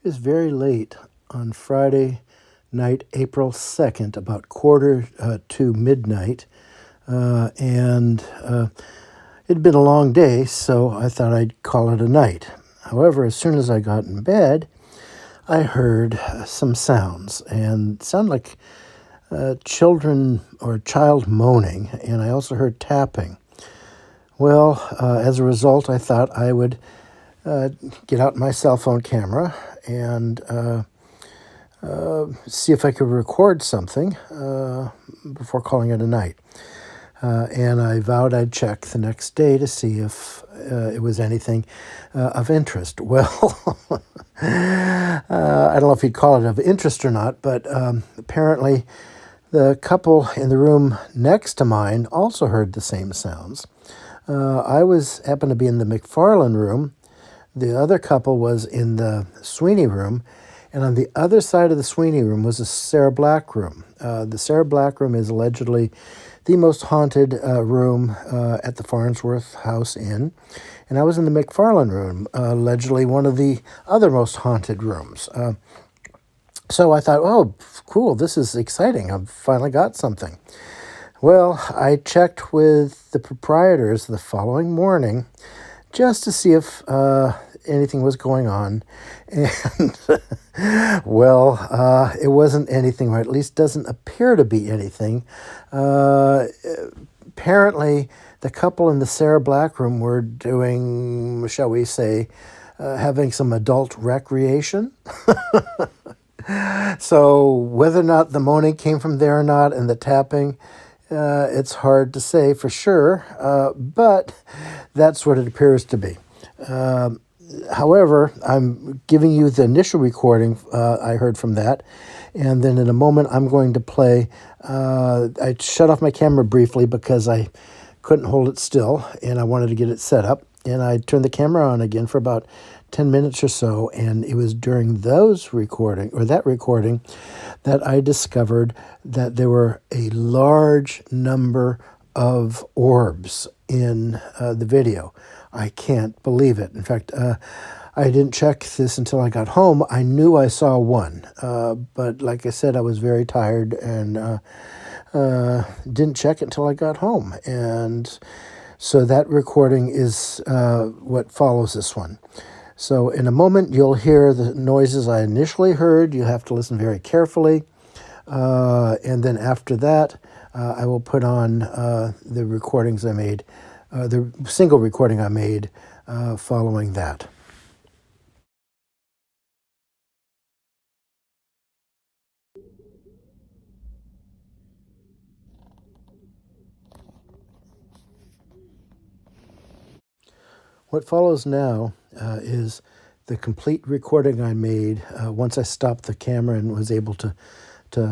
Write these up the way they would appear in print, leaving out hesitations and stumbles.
is very late on Friday night, April 2nd, about quarter to midnight. And it'd been a long day, so I thought I'd call it a night. However, as soon as I got in bed, I heard some sounds, and it sounded like children or a child moaning, and I also heard tapping. Well, as a result, I thought I would get out my cell phone camera and see if I could record something before calling it a night. And I vowed I'd check the next day to see if it was anything of interest. Well, I don't know if you'd call it of interest or not, but apparently the couple in the room next to mine also heard the same sounds. I happened to be in the McFarlane room. The other couple was in the Sweeney room, and on the other side of the Sweeney room was the Sarah Black room. The Sarah Black room is allegedly the most haunted room at the Farnsworth House Inn, and I was in the McFarlane room, allegedly one of the other most haunted rooms. So I thought, oh, cool, this is exciting. I've finally got something. Well, I checked with the proprietors the following morning just to see if anything was going on. And, well, it wasn't anything, or at least doesn't appear to be anything. Apparently, the couple in the Sarah Black room were doing, shall we say, having some adult recreation. So whether or not the moaning came from there or not, and the tapping, it's hard to say for sure, but that's what it appears to be. However, I'm giving you the initial recording I heard from that, and then in a moment I'm going to play. I shut off my camera briefly because I couldn't hold it still, and I wanted to get it set up, and I turned the camera on again for about 10 minutes or so, and it was during that recording that I discovered that there were a large number of orbs in the video. I can't believe it. In fact, I didn't check this until I got home. I knew I saw one, but like I said, I was very tired and didn't check it until I got home. And so that recording is what follows this one. So in a moment, you'll hear the noises I initially heard. You have to listen very carefully. And then after that, I will put on the recordings I made, the single recording I made following that. What follows now is the complete recording I made once I stopped the camera and was able to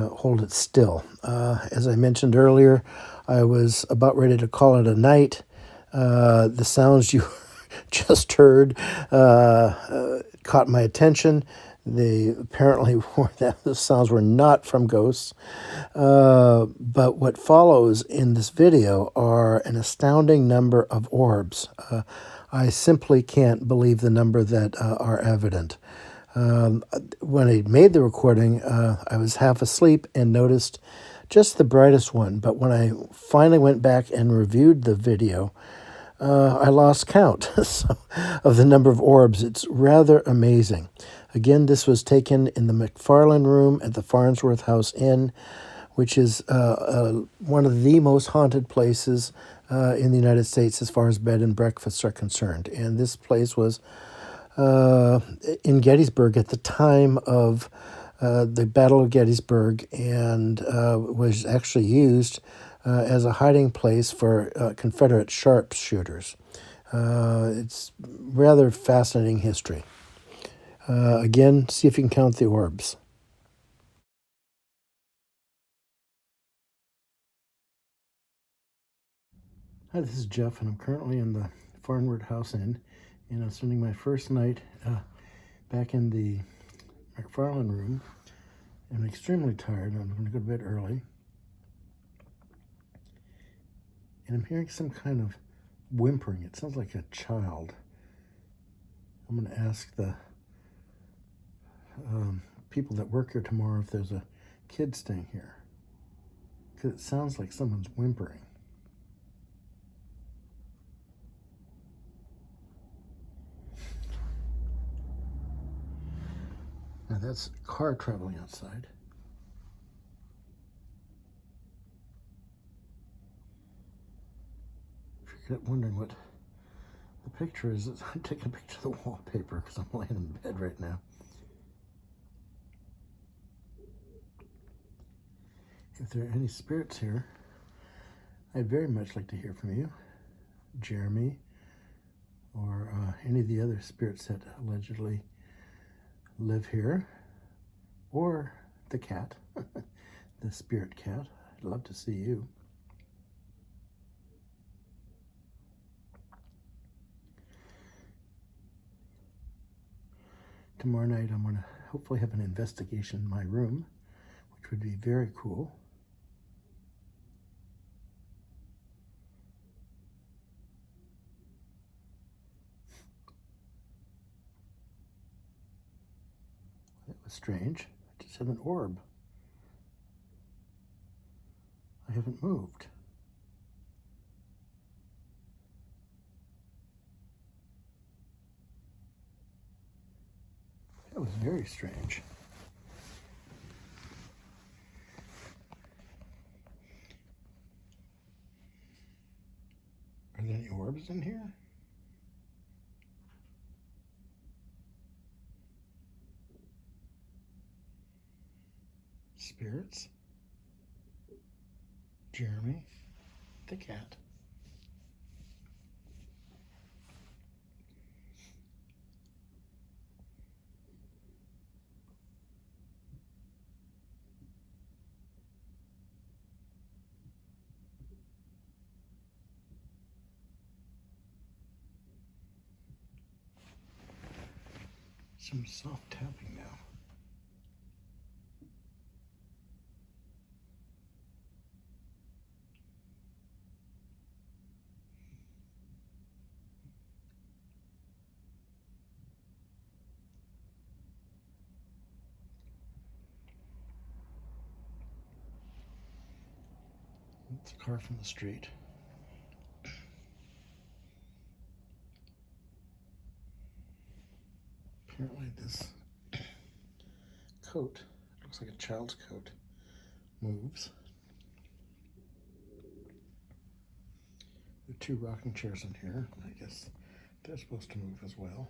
hold it still. As I mentioned earlier, I was about ready to call it a night. The sounds you just heard caught my attention. They apparently the sounds were not from ghosts. But what follows in this video are an astounding number of orbs. I simply can't believe the number that are evident. When I made the recording, I was half asleep and noticed just the brightest one. But when I finally went back and reviewed the video, I lost count of the number of orbs. It's rather amazing. Again, this was taken in the McFarlane room at the Farnsworth House Inn, which is one of the most haunted places in the United States as far as bed and breakfasts are concerned. And this place was in Gettysburg at the time of the Battle of Gettysburg, and was actually used as a hiding place for Confederate sharpshooters. It's rather fascinating history. Again, see if you can count the orbs. Hi, this is Jeff, and I'm currently in the Farnsworth House Inn, and I'm spending my first night back in the McFarlane room. I'm extremely tired. I'm going to go to bed early. And I'm hearing some kind of whimpering. It sounds like a child. I'm going to ask the people that work here tomorrow if there's a kid staying here, because it sounds like someone's whimpering. Now that's a car traveling outside. If you're wondering what the picture is, I'm taking a picture of the wallpaper because I'm laying in bed right now. If there are any spirits here, I'd very much like to hear from you. Jeremy, or any of the other spirits that allegedly live here, or the cat, the spirit cat. I'd love to see you. Tomorrow night I'm going to hopefully have an investigation in my room, which would be very cool. That was strange. I just have an orb. I haven't moved. That was very strange. Are there any orbs in here? Spirits? Jeremy, the cat. Some soft tapping now. It's a car from the street. Apparently this coat, looks like a child's coat, moves. There are 2 rocking chairs in here. I guess they're supposed to move as well.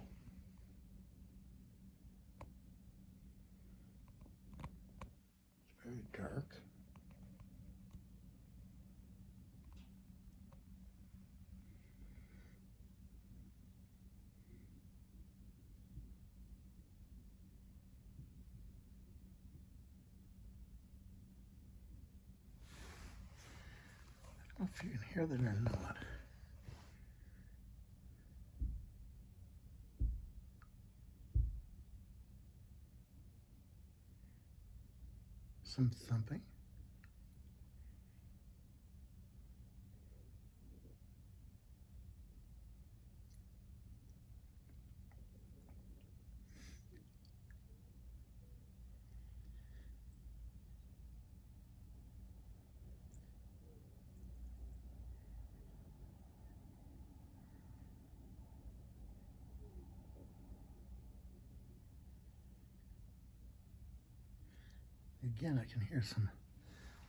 It's very dark. I don't know if you can hear that or not. Some thumping. Again, I can hear some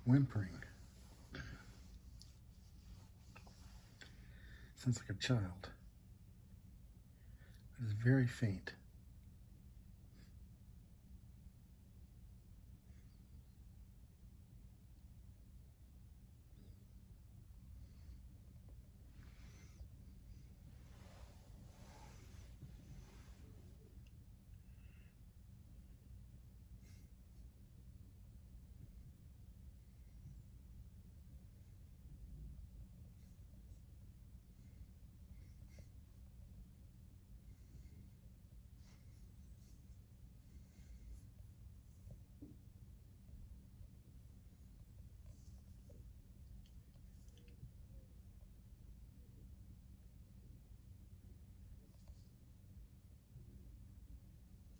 whimpering. Sounds like a child. It is very faint.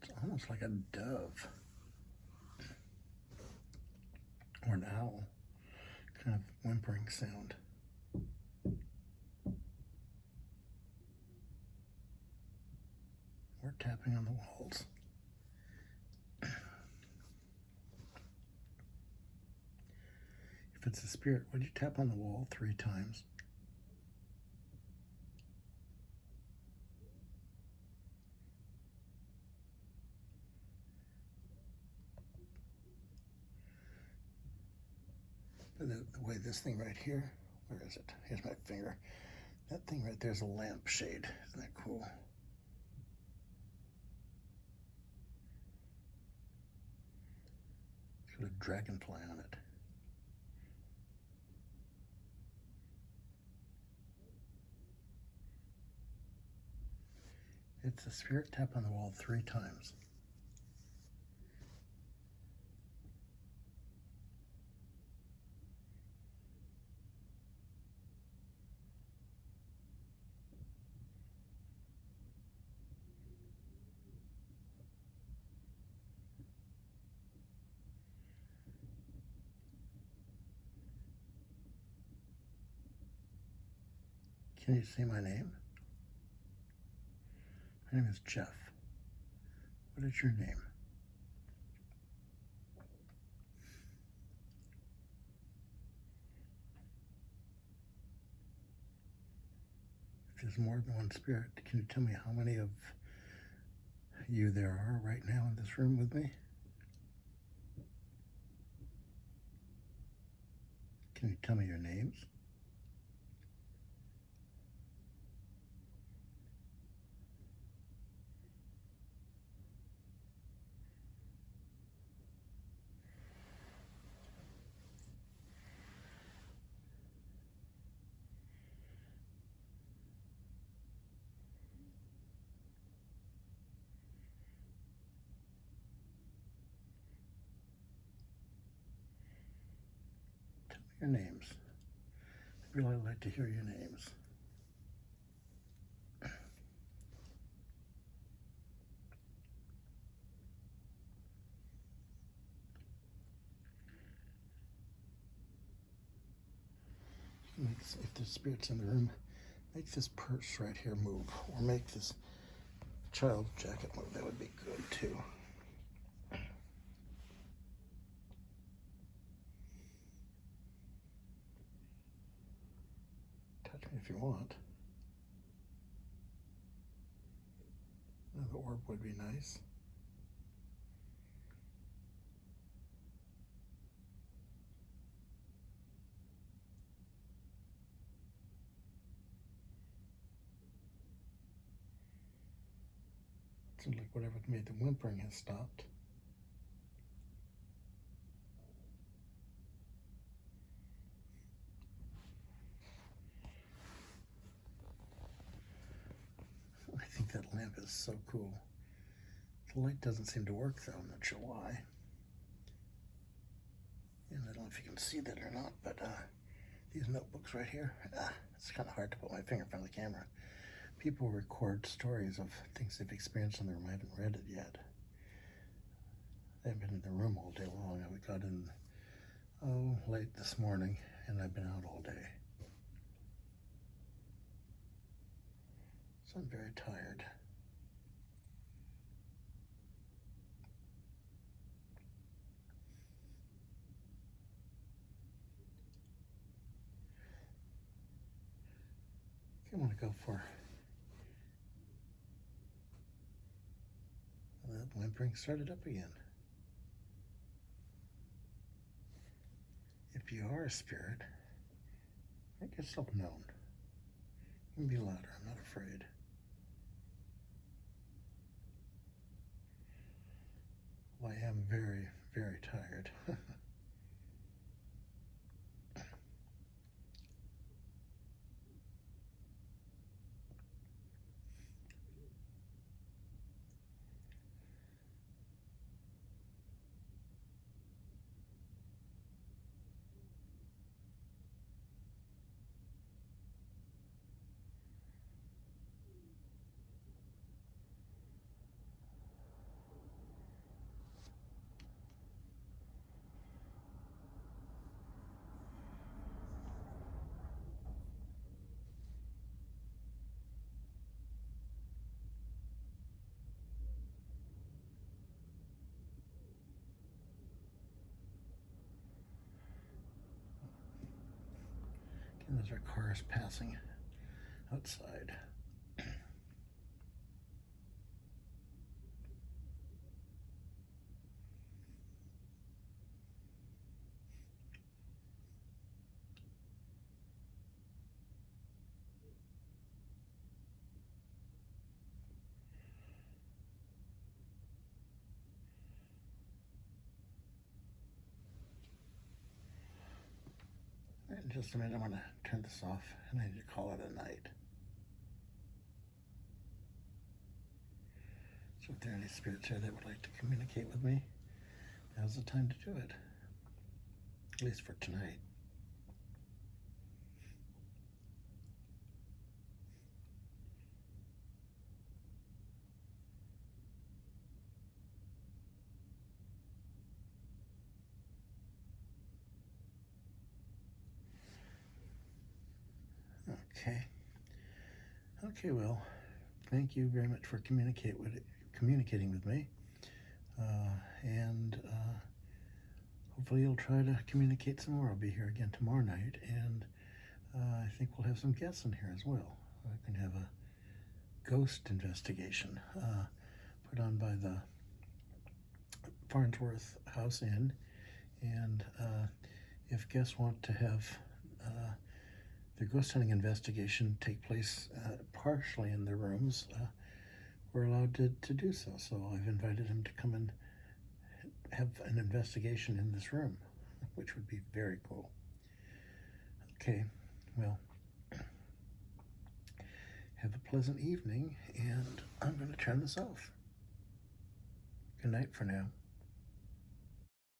It's almost like a dove or an owl kind of whimpering sound. We're tapping on the walls. If it's a spirit, would you tap on the wall 3 times? The way this thing right here, where is it? Here's my finger. That thing right there is a lampshade. Isn't that cool? It's got a dragonfly on it. It's a spirit, tap on the wall 3 times. Can you see my name? My name is Jeff. What is your name? If there's more than one spirit, can you tell me how many of you there are right now in this room with me? Can you tell me your names? Tell me your names. I'd really like to hear your names. If there's spirits in the room, make this purse right here move, or make this child jacket move. That would be good too. Touch me if you want. Another orb would be nice. Seems like whatever made the whimpering has stopped. I think that lamp is so cool. The light doesn't seem to work though, I'm not sure why. And I don't know if you can see that or not, but these notebooks right here, it's kind of hard to put my finger in front of the camera. People record stories of things they've experienced in the room. I haven't read it yet. I haven't been in the room all day long. I got in, late this morning, and I've been out all day. So I'm very tired. I think I'm gonna go for that whimpering started up again. If you are a spirit, make yourself known. You can be louder, I'm not afraid. Well, I am very, very tired. as our car is passing outside. In just a minute, I'm going to turn this off and I need to call it a night. So if there are any spirits here that would like to communicate with me, now's the time to do it. At least for tonight. Okay, well, thank you very much for communicating with me. And hopefully you'll try to communicate some more. I'll be here again tomorrow night, and I think we'll have some guests in here as well. I can have a ghost investigation put on by the Farnsworth House Inn, and if guests want to have the ghost hunting investigation take place partially in their rooms, we're allowed to do so. So I've invited him to come and have an investigation in this room, which would be very cool. Okay, well, have a pleasant evening, and I'm going to turn this off. Good night for now.